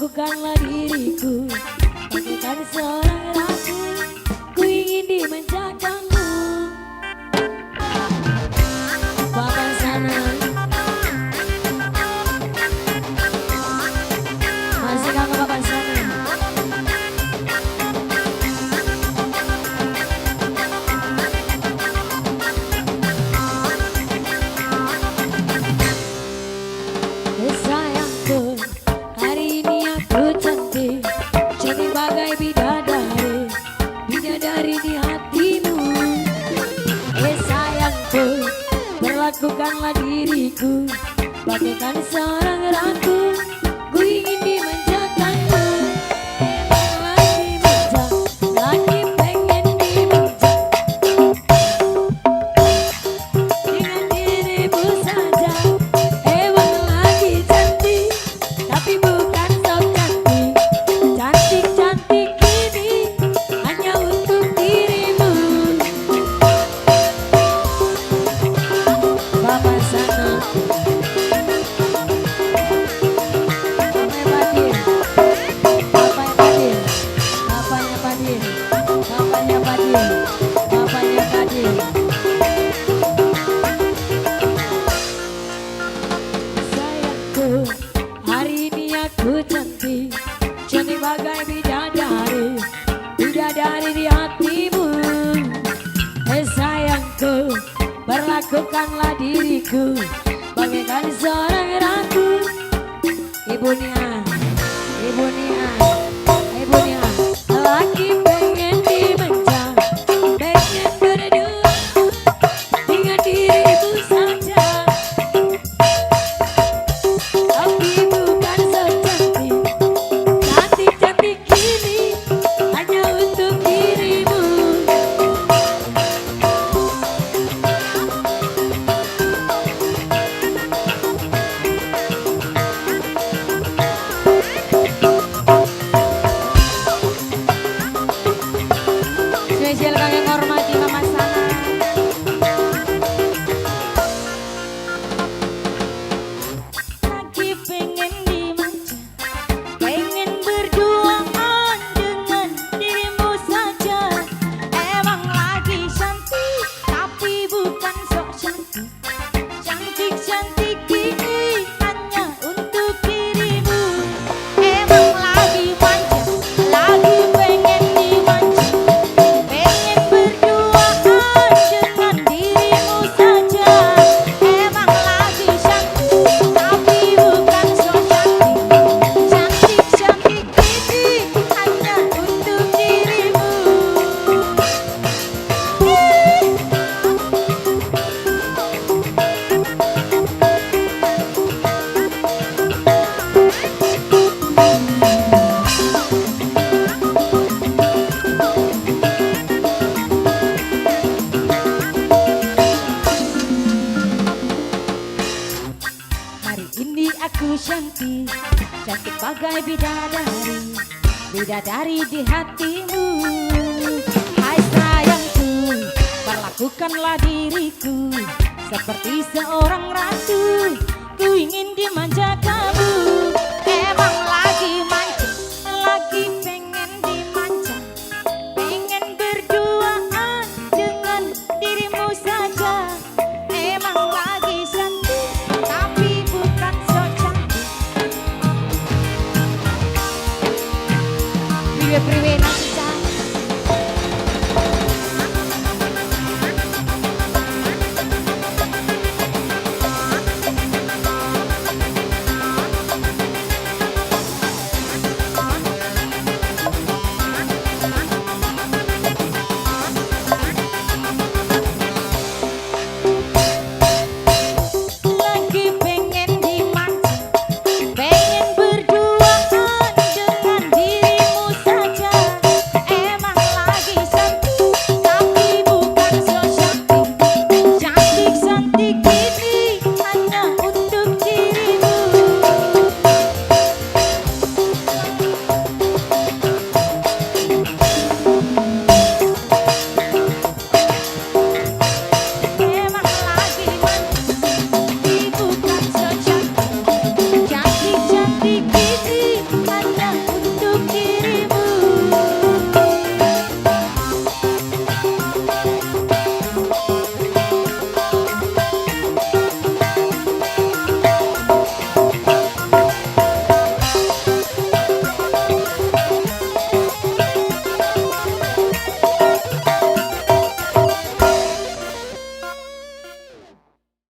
Perlakukanlah diriku bagaikan seorang ratu. Ku ingin dimanjakanmu. Papan sana, masih kangen papan sana. Sayangku, hari ini aku cantik, cantik bagai bidadari, bidadari di hatimu. Sayangku, perlakukanlah diriku bagaikan seorang ratu. Ku ingin dimanjakanmu. Lagi manja, lagi pengen dimanja dengan dirimu saja. Emang lagi cantik, tapi bukan sok cantik. Cantik-cantik ini hanya untuk dirimu. Bapak sana, bapaknya Padil, bapaknya Padil, bapaknya Padil. Sayangku, hari ini aku cantik, cantik bagai bidadari, bidadari di hatimu. Sayangku, perlakukanlah diriku bagaikan seorang ratu. Ibu Nia, Ibu Nia, Ibu Nia, lagi pengen dimanja, pengen berdua dengan dirimu saja. Tapi bukan secantik, cantik-cantik ini hanya untuk dirimu. Spesial kami menghormati Mama Sana. Lagi pengen dimanja, pengen berduaan dengan dirimu saja. Emang lagi cantik, tapi bukan sok cantik. Cantik-cantik ini hanya untuk dirimu. Emang lagi manja, lagi pengen dimanja, pengen berduaan dengan dirimu saja. Emang lagi cantik, tapi bukan sok cantik. Cantik-cantik ini hanya untuk dirimu. Hari ini aku cantik, cantik bagai bidadari, bidadari di hatimu. Hai sayangku, perlakukanlah diriku seperti seorang ratu. Ku ingin dimanjakan.